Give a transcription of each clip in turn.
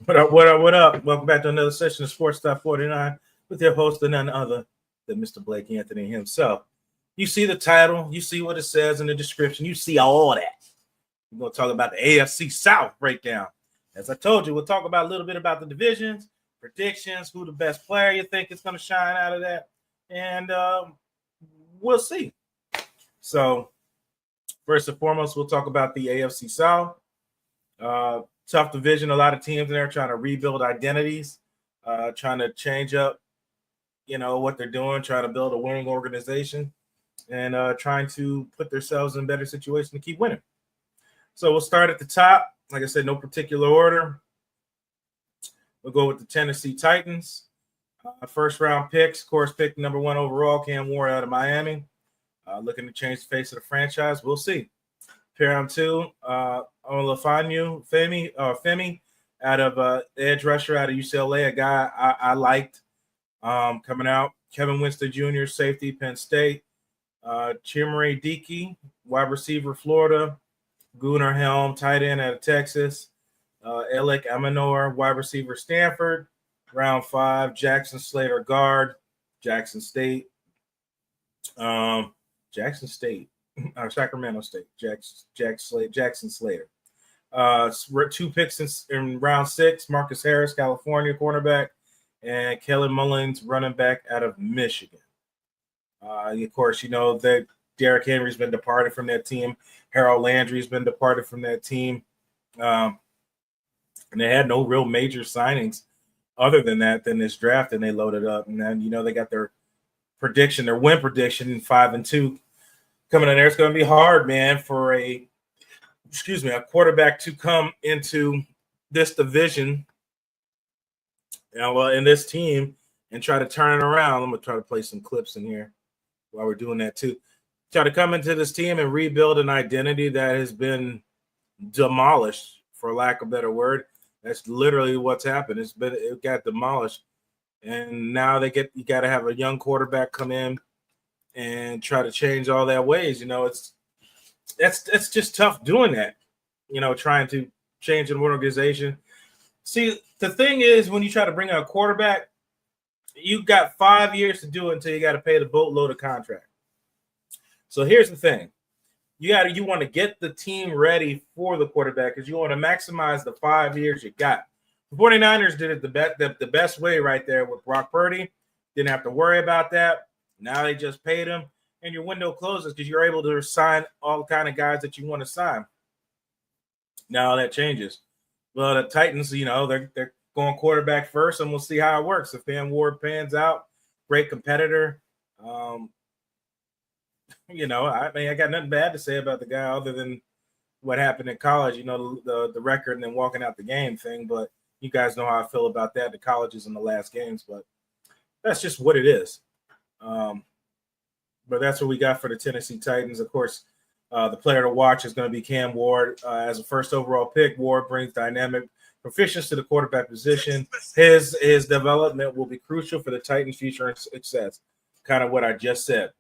What up, what up, what up? Welcome back to another session of Sports Talk49 with your host and none other than Mr. Blake Anthony himself. You see the title, you see what it says in the description, you see all that. We're going to talk about the AFC South breakdown. As I told you, we'll talk about a little bit about the divisions, predictions, who the best player you think is going to shine out of that, and we'll see. So, first and foremost, we'll talk about the AFC South. Tough division, a lot of teams in there trying to rebuild identities, trying to change up, what they're doing, trying to build a winning organization, and trying to put themselves in a better situation to keep winning. So we'll start at the top. Like I said, no particular order. We'll go with the Tennessee Titans. First round picks, of course, pick number 1 overall, Cam Ward out of Miami. Looking to change the face of the franchise. We'll see. Round 2, Femi out of edge rusher out of UCLA, a guy I liked coming out. Kevin Winston Jr., safety, Penn State. Chimere Dickey, wide receiver, Florida. Gunnar Helm, tight end out of Texas. Alec Amanor, wide receiver, Stanford. Round 5, Jackson Slater, guard, Jackson State. Sacramento State, Jackson Slater. 2 picks in round 6, Marcus Harris, California, cornerback, and Kellen Mullins, running back out of Michigan. Of course, that Derrick Henry's been departed from that team. Harold Landry's been departed from that team. And they had no real major signings other than this draft, and they loaded up. And then, they got their win prediction, 5-2. Coming in there, it's going to be hard, man, for a quarterback to come into this division, in this team and try to turn it around. I'm going to try to play some clips in here while we're doing that too. Try to come into this team and rebuild an identity that has been demolished, for lack of a better word. That's literally what's happened. It got demolished, and now you got to have a young quarterback come in and try to change all that ways. It's just tough doing that, trying to change an organization. See, the thing is, when you try to bring out a quarterback, you got 5 years to do it until you got to pay the boatload of contract. So here's the thing. You want to get the team ready for the quarterback because you want to maximize the 5 years you got. The 49ers did it the best way right there with Brock Purdy. Didn't have to worry about that. Now they just paid him, and your window closes because you're able to sign all kind of guys that you want to sign. Now that changes. Well, the Titans, they're going quarterback first, and we'll see how it works. If Cam Ward pans out, great competitor. I got nothing bad to say about the guy other than what happened in college. The record and then walking out the game thing. But you guys know how I feel about that. The colleges in the last games, but that's just what it is. But that's what we got for the Tennessee Titans. Of course, the player to watch is going to be Cam Ward. As a first overall pick, Ward brings dynamic proficiency to the quarterback position. His development will be crucial for the Titans' future success. Kind of what I just said.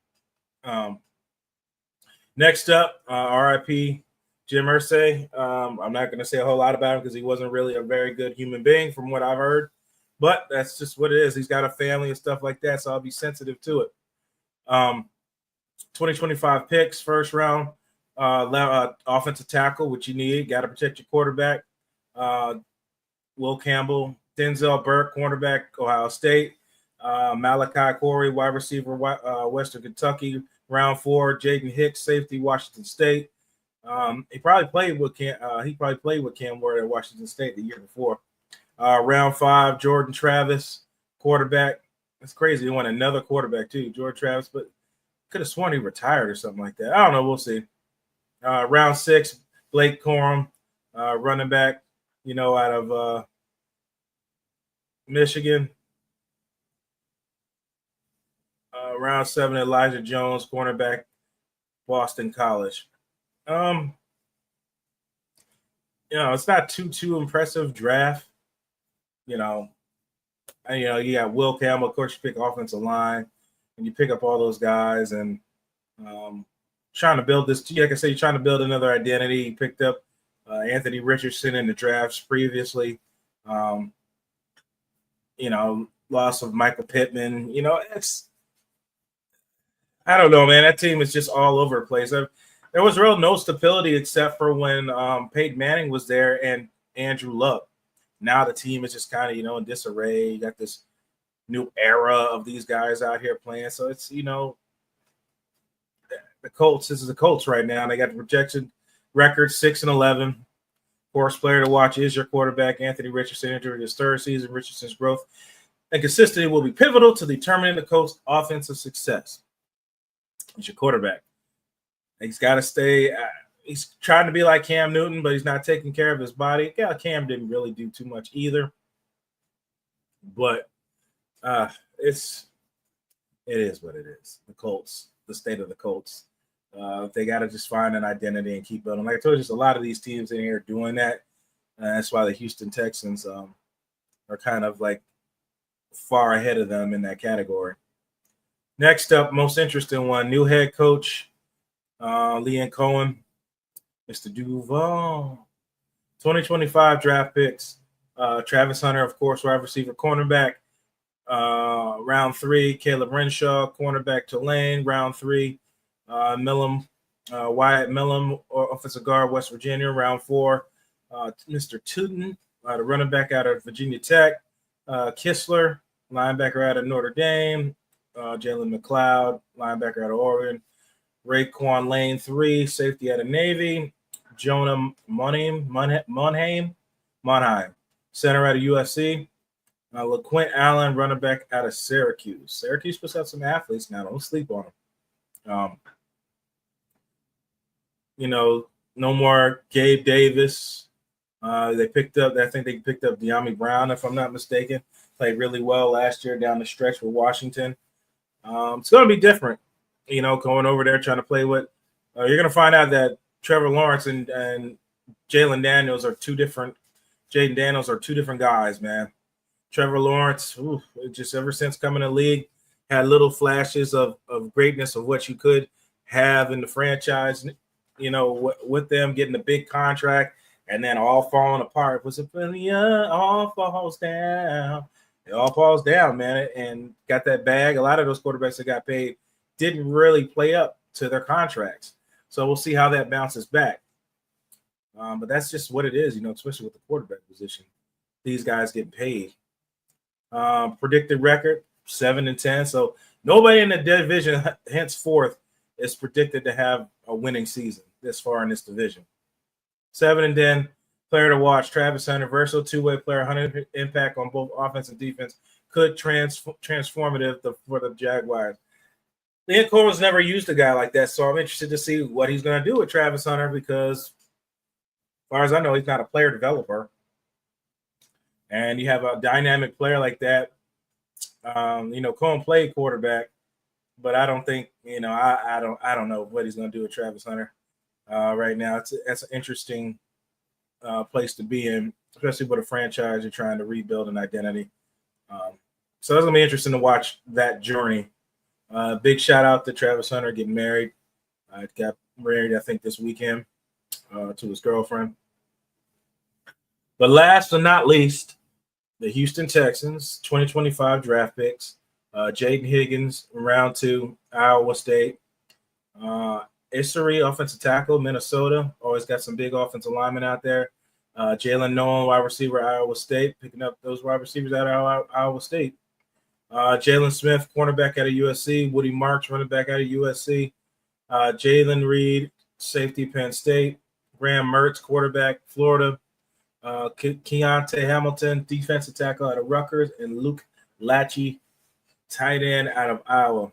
Next up, RIP Jim Irsay. I'm not going to say a whole lot about him because he wasn't really a very good human being from what I've heard. But that's just what it is. He's got a family and stuff like that, so I'll be sensitive to it. 2025 picks, first round, offensive tackle, which you need. Got to protect your quarterback. Will Campbell, Denzel Burke, cornerback, Ohio State. Malachi Corey, wide receiver, Western Kentucky. Round 4, Jaden Hicks, safety, Washington State. He probably played with Cam Ward at Washington State the year before. Round 5, Jordan Travis, quarterback. That's crazy. He won another quarterback too, Jordan Travis, but could have sworn he retired or something like that. I don't know. We'll see. Round 6, Blake Corum, running back, out of Michigan. Round 7, Elijah Jones, cornerback, Boston College. It's not too impressive draft. You got Will Campbell, of course, you pick offensive line, and you pick up all those guys, and trying to build this. Like I said, you're trying to build another identity. You picked up Anthony Richardson in the drafts previously. Loss of Michael Pittman. I don't know, man. That team is just all over the place. There was real no stability except for when Peyton Manning was there and Andrew Luck. Now the team is just kind of, in disarray. You got this new era of these guys out here playing. So it's, the Colts. This is the Colts right now. They got the projection record 6-11. Worst player to watch is your quarterback, Anthony Richardson, entering his third season. Richardson's growth and consistency will be pivotal to determining the Colts' offensive success. He's your quarterback. He's got to stay. He's trying to be like Cam Newton, but he's not taking care of his body. Yeah, Cam didn't really do too much either. But it is what it is. The Colts, the state of the Colts. They got to just find an identity and keep building. Like I told you, there's a lot of these teams in here doing that. That's why the Houston Texans are kind of like far ahead of them in that category. Next up, most interesting one, new head coach, Leon Cohen, Mr. Duval. 2025 draft picks, Travis Hunter, of course, wide receiver, cornerback, round 3, Caleb Renshaw, cornerback, Tulane, round 3, Wyatt Millam, offensive guard, West Virginia, round 4, Mr. Tootin, the running back out of Virginia Tech, Kistler, linebacker out of Notre Dame, Jalen McLeod, linebacker out of Oregon, Raekwon Lane 3, safety out of Navy, Jonah Monheim, center out of USC, LaQuint Allen, running back out of Syracuse. Syracuse puts out some athletes now. Don't sleep on them. No more Gabe Davis. I think they picked up De'Ami Brown, if I'm not mistaken. Played really well last year down the stretch with Washington. It's going to be different, going over there trying to play with. You're going to find out that Trevor Lawrence and Jaden Daniels are two different guys, man. Trevor Lawrence, just ever since coming to the league, had little flashes of greatness of what you could have in the franchise, with them getting a big contract and then all falling apart. All falls down. It all falls down, man, and got that bag. A lot of those quarterbacks that got paid didn't really play up to their contracts. So we'll see how that bounces back. But that's just what it is, especially with the quarterback position. These guys get paid. Predicted record, 7-10. So nobody in the division henceforth is predicted to have a winning season this far in this division. 7-10. Player to watch, Travis Hunter, versatile two-way player, 100 impact on both offense and defense, could transformative for the Jaguars. Leon Cohen was never used a guy like that, so I'm interested to see what he's going to do with Travis Hunter because, as far as I know, he's not a player developer. And you have a dynamic player like that. Cohen played quarterback, but I don't think, I don't know what he's going to do with Travis Hunter right now. That's an interesting place to be in, especially with a franchise you're trying to rebuild an identity. So it's going to be interesting to watch that journey. Big shout out to Travis Hunter getting married. Got married, I think, this weekend to his girlfriend. But last but not least, the Houston Texans, 2025 draft picks. Jaden Higgins, round 2, Iowa State. Issery, offensive tackle, Minnesota. Always got some big offensive linemen out there. Jalen Nolan, wide receiver, Iowa State. Picking up those wide receivers out of Iowa State. Jalen Smith, cornerback out of USC. Woody Marks, running back out of USC. Jalen Reed, safety, Penn State. Graham Mertz, quarterback, Florida. Keontae Hamilton, defensive tackle out of Rutgers. And Luke Lachey, tight end out of Iowa.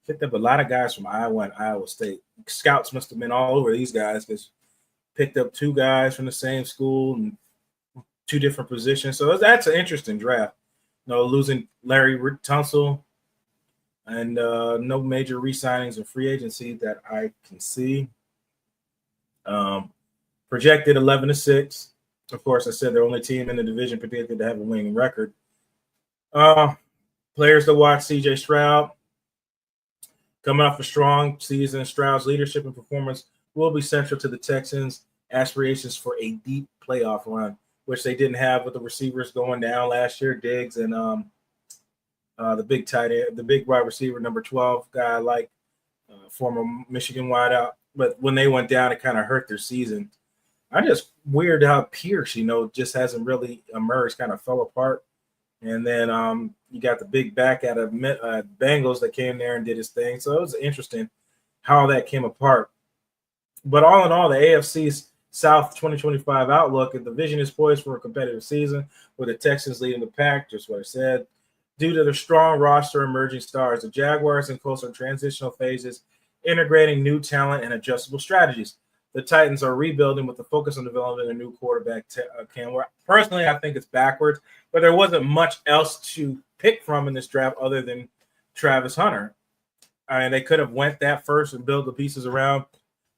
Picked up a lot of guys from Iowa and Iowa State. Scouts must have been all over these guys because picked up 2 guys from the same school and 2 different positions. So that's an interesting draft. Losing Larry Tunsil and no major re-signings or free agency that I can see. Projected 11-6. Of course, I said they're only team in the division predicted to have a winning record. Players to watch, C.J. Stroud. Coming off a strong season, Stroud's leadership and performance will be central to the Texans' aspirations for a deep playoff run. which they didn't have with the receivers going down last year, Diggs and the big tight end, the big wide receiver, number 12 guy, like former Michigan wideout. But when they went down, it kind of hurt their season. I just weird how Pierce, just hasn't really emerged, kind of fell apart. And then you got the big back out of Bengals that came there and did his thing. So it was interesting how that came apart. But all in all, the AFC South 2025 outlook, and the division is poised for a competitive season with the Texans leading the pack, just what I said. Due to their strong roster emerging stars, the Jaguars and Colts are in transitional phases, integrating new talent and adjustable strategies. The Titans are rebuilding with the focus on developing a new quarterback. Personally, I think it's backwards, but there wasn't much else to pick from in this draft other than Travis Hunter. And they could have went that first and built the pieces around,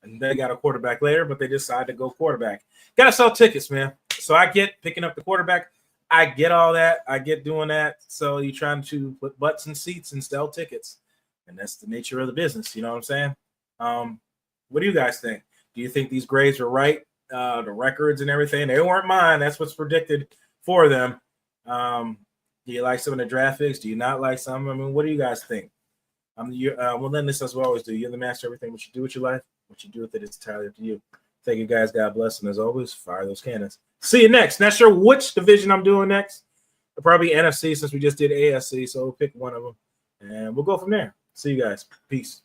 and they got a quarterback later, but they decided to go quarterback. Got to sell tickets, man. So I get picking up the quarterback. I get all that. I get doing that. So you're trying to put butts in seats and sell tickets. And that's the nature of the business. You know what I'm saying? What do you guys think? Do you think these grades were right? The records and everything, they weren't mine. That's what's predicted for them. Do you like some of the draft picks? Do you not like some? I mean, what do you guys think? Well, then this as we always do. You're the master of everything. What you do with your life, what you do with it, it's entirely up to you. Thank you guys. God bless. And as always, fire those cannons. See you next. Not sure which division I'm doing next. Probably NFC since we just did AFC. So we'll pick one of them. And we'll go from there. See you guys. Peace.